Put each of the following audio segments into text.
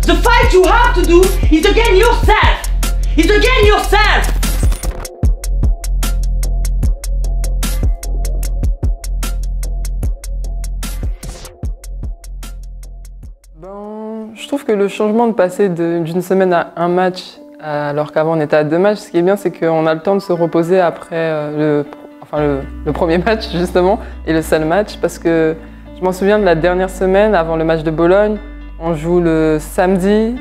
The fight you have to do is to gain yourself. Is to gain yourself. Je trouve que le changement de passer d'une semaine à un match, alors qu'avant on était à 2 matchs, ce qui est bien, c'est qu'on a le temps de se reposer après le premier match justement et le seul match, parce que je m'en souviens de la dernière semaine avant le match de Bologne. On joue le samedi,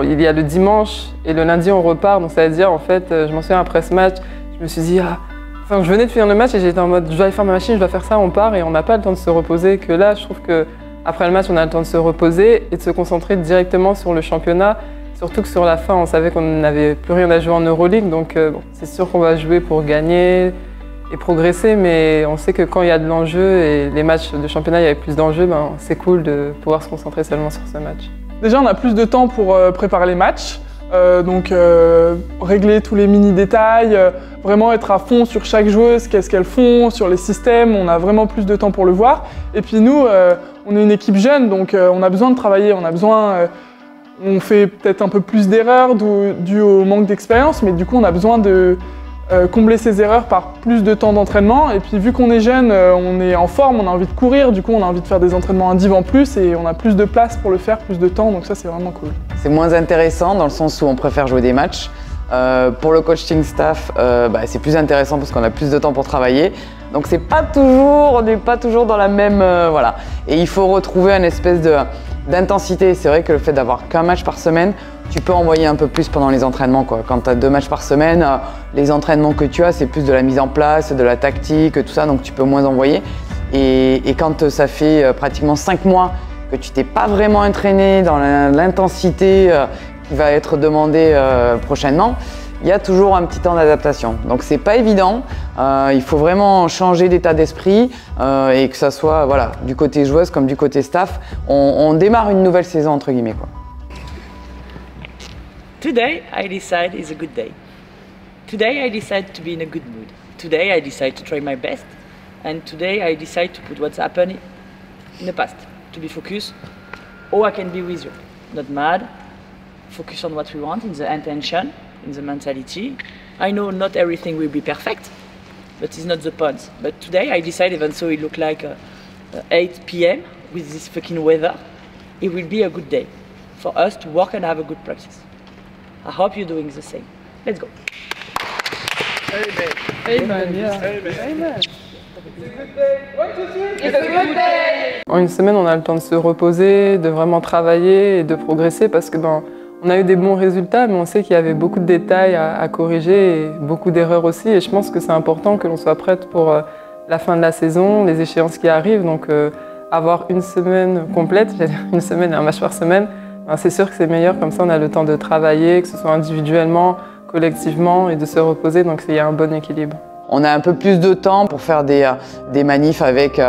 il y a le dimanche et le lundi on repart. Donc ça veut dire en fait, je m'en souviens après ce match, je me suis dit je venais de finir le match et j'étais en mode je dois aller faire ma machine, je dois faire ça, on part et on n'a pas le temps de se reposer. Que là, je trouve que après le match, on a le temps de se reposer et de se concentrer directement sur le championnat. Surtout que sur la fin, on savait qu'on n'avait plus rien à jouer en Euroleague. Donc c'est sûr qu'on va jouer pour gagner et progresser. Mais on sait que quand il y a de l'enjeu et les matchs de championnat, il y avait plus d'enjeux, c'est cool de pouvoir se concentrer seulement sur ce match. Déjà, on a plus de temps pour préparer les matchs. Régler tous les mini-détails, vraiment être à fond sur chaque joueuse, qu'est-ce qu'elles font, sur les systèmes, on a vraiment plus de temps pour le voir. Et puis nous, on est une équipe jeune, donc on a besoin de travailler, on fait peut-être un peu plus d'erreurs dû au manque d'expérience, mais du coup on a besoin de combler ces erreurs par plus de temps d'entraînement. Et puis vu qu'on est jeune, on est en forme, on a envie de courir, du coup on a envie de faire des entraînements indiv en plus et on a plus de place pour le faire, plus de temps, donc ça c'est vraiment cool. C'est moins intéressant dans le sens où on préfère jouer des matchs. Pour le coaching staff, c'est plus intéressant parce qu'on a plus de temps pour travailler. Donc c'est pas toujours, on n'est pas toujours dans la même, voilà. Et il faut retrouver une espèce d'intensité. C'est vrai que le fait d'avoir qu'un match par semaine, tu peux envoyer un peu plus pendant les entraînements, quoi. Quand tu as 2 matchs par semaine, les entraînements que tu as, c'est plus de la mise en place, de la tactique, tout ça, donc tu peux moins envoyer. Et quand ça fait pratiquement 5 mois que tu t'es pas vraiment entraîné dans l'intensité qui va être demandée prochainement, il y a toujours un petit temps d'adaptation. Donc c'est pas évident, il faut vraiment changer d'état d'esprit et que ça soit du côté joueuse comme du côté staff. On démarre une nouvelle saison entre guillemets, quoi. Today I decide is a good day. Today I decide to be in a good mood. Today I decide to try my best. And today I decide to put what's happened in the past. To be focused. Oh, I can be with you. Not mad. Focus on what we want, in the intention, in the mentality. I know not everything will be perfect, but it's not the point. But today I decide, even so it look like 8 p.m. with this fucking weather, it will be a good day for us to work and have a good practice. I hope you're doing the same. Let's go. Amen, yeah. Amen. En une semaine, on a le temps de se reposer, de vraiment travailler et de progresser parce que on a eu des bons résultats, mais on sait qu'il y avait beaucoup de détails à corriger et beaucoup d'erreurs aussi. Et je pense que c'est important que l'on soit prête pour la fin de la saison, les échéances qui arrivent. Donc avoir une semaine complète, c'est-à-dire une semaine et un match par semaine, c'est sûr que c'est meilleur. Comme ça, on a le temps de travailler, que ce soit individuellement, collectivement et de se reposer. Donc il y a un bon équilibre. On a un peu plus de temps pour faire des manifs avec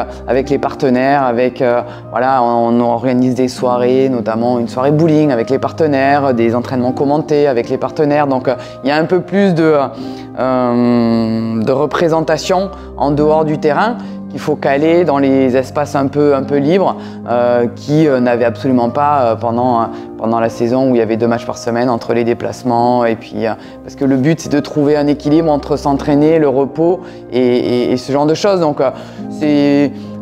les partenaires, on organise des soirées, notamment une soirée bowling avec les partenaires, des entraînements commentés avec les partenaires. Donc il y a un peu plus de représentation en dehors du terrain qu'il faut caler dans les espaces un peu libres qui n'avaient absolument pas pendant la saison où il y avait 2 matchs par semaine entre les déplacements et puis parce que le but c'est de trouver un équilibre entre s'entraîner, le repos et ce genre de choses. Donc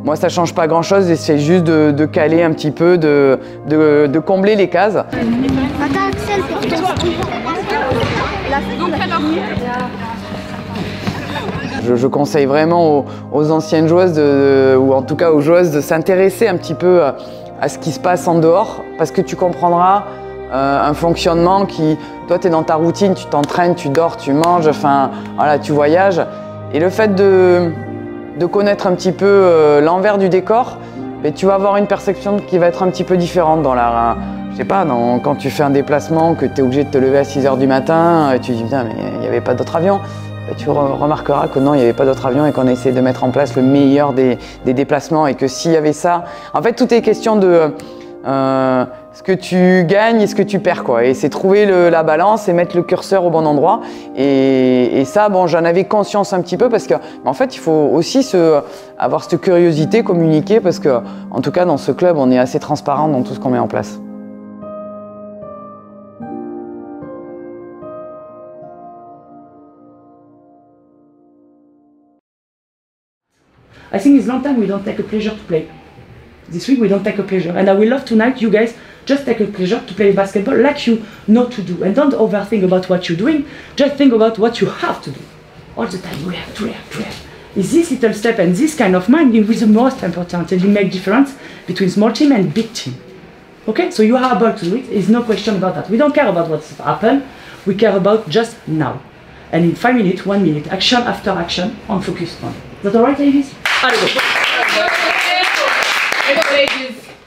moi ça change pas grand chose, c'est juste de caler un petit peu, de combler les cases. Je conseille vraiment aux anciennes joueuses, ou en tout cas aux joueuses, de s'intéresser un petit peu à ce qui se passe en dehors, parce que tu comprendras un fonctionnement qui, toi tu es dans ta routine, tu t'entraînes, tu dors, tu manges, enfin voilà, tu voyages. Et le fait de connaître un petit peu l'envers du décor, mais tu vas avoir une perception qui va être un petit peu différente je sais pas, quand tu fais un déplacement, que tu es obligé de te lever à 6 h du matin, tu te dis putain mais il n'y avait pas d'autre avion. Tu remarqueras que non, il n'y avait pas d'autre avion et qu'on a essayé de mettre en place le meilleur des déplacements et que s'il y avait ça… En fait, tout est question de ce que tu gagnes et ce que tu perds, quoi. Et c'est trouver la balance et mettre le curseur au bon endroit. Et ça, bon, j'en avais conscience un petit peu parce qu'en fait, il faut aussi avoir cette curiosité, communiquer parce que, en tout cas, dans ce club, on est assez transparent dans tout ce qu'on met en place. I think it's a long time we don't take a pleasure to play. This week we don't take a pleasure. And I will love tonight, you guys, just take a pleasure to play basketball like you know to do. And don't overthink about what you're doing, just think about what you have to do. All the time, we have to have. Is this little step and this kind of mind is the most important, and you make difference between small team and big team. Okay, so you are able to do it, there's no question about that. We don't care about what's happened, we care about just now. And in 5 minutes, 1 minute, action after action, on focus on. Is that alright, ladies? Allez, go.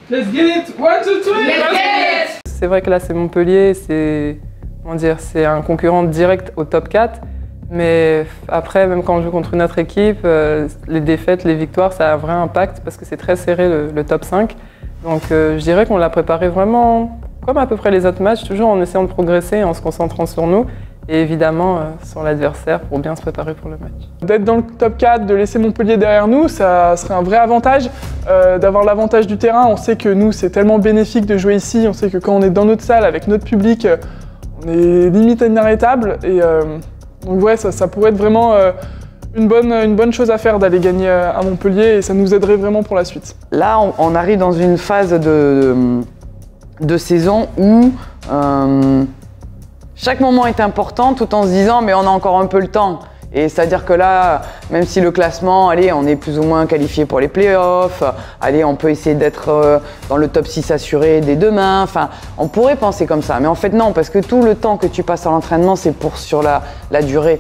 Let's get it! 1, 2, 3! Let's get it! C'est vrai que là, c'est Montpellier, c'est un concurrent direct au top 4. Mais après, même quand on joue contre une autre équipe, les défaites, les victoires, ça a un vrai impact parce que c'est très serré le top 5. Donc je dirais qu'on l'a préparé vraiment comme à peu près les autres matchs, toujours en essayant de progresser, en se concentrant sur nous et évidemment sur l'adversaire pour bien se préparer pour le match. D'être dans le top 4, de laisser Montpellier derrière nous, ça serait un vrai avantage. D'avoir l'avantage du terrain, on sait que nous, c'est tellement bénéfique de jouer ici. On sait que quand on est dans notre salle, avec notre public, on est limite inarrêtable. Et donc ouais, ça pourrait être vraiment une bonne chose à faire d'aller gagner à Montpellier et ça nous aiderait vraiment pour la suite. Là, on arrive dans une phase de saison où chaque moment est important tout en se disant mais on a encore un peu le temps. Et c'est-à-dire que là, même si le classement, allez, on est plus ou moins qualifié pour les playoffs, allez, on peut essayer d'être dans le top 6 assuré dès demain, enfin, on pourrait penser comme ça. Mais en fait non, parce que tout le temps que tu passes à l'entraînement, c'est sur la durée.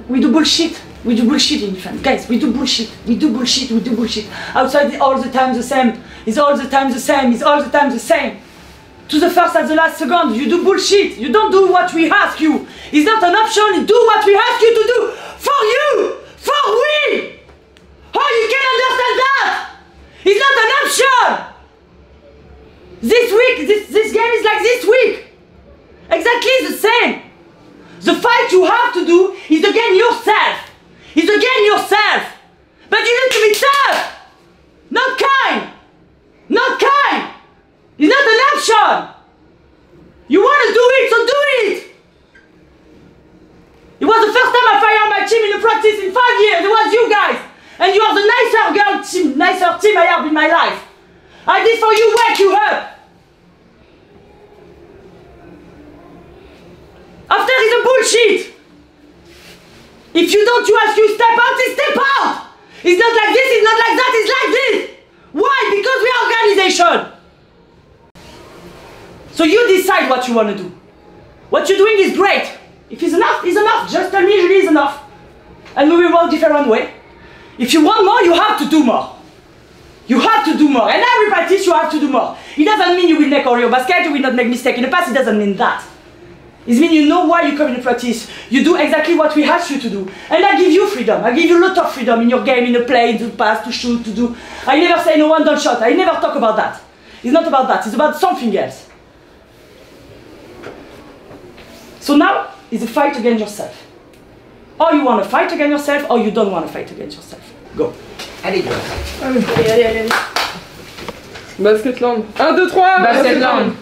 We do bullshit. We do bullshit in defense. Guys, we do bullshit. We do bullshit. Outside all the time the same. It's all the time the same. It's all the time the same. to the first and the last second. You do bullshit. You don't do what we ask you. It's not an option. You do what we ask you to do. For you. For we. Oh, you can understand that. It's not an option. This week, this game is like this week. Exactly the same. The fight you have to do is against yourself. It's against yourself. But you need to be tough. Not kind. Not kind. It's not an option. You want to do it, so do it. It was the first time I fired my team in a practice in 5 years. It was you guys. And you are the nicer team I have in my life. I did for you, wake you up. After is a bullshit. If you don't, you ask you step out, it's step out. It's not like this, it's not like that, it's like this. Why? Because we are organization. So you decide what you want to do. What you're doing is great. If it's enough, it's enough. Just tell me usually it's enough. And we will work different way. If you want more, you have to do more. You have to do more. And every practice you have to do more. It doesn't mean you will make all your basket, you will not make mistake. In the past, it doesn't mean that. It means you know why you come in practice. You do exactly what we ask you to do. And I give you freedom. I give you a lot of freedom in your game, in the play, in the pass, to shoot, to do. I never say no one don't shot. I never talk about that. It's not about that. It's about something else. So now, it's a fight against yourself. Or you want to fight against yourself, or you don't want to fight against yourself. Go. Allez, go. Allez. Basketland. 1, 2, 3. Basketland.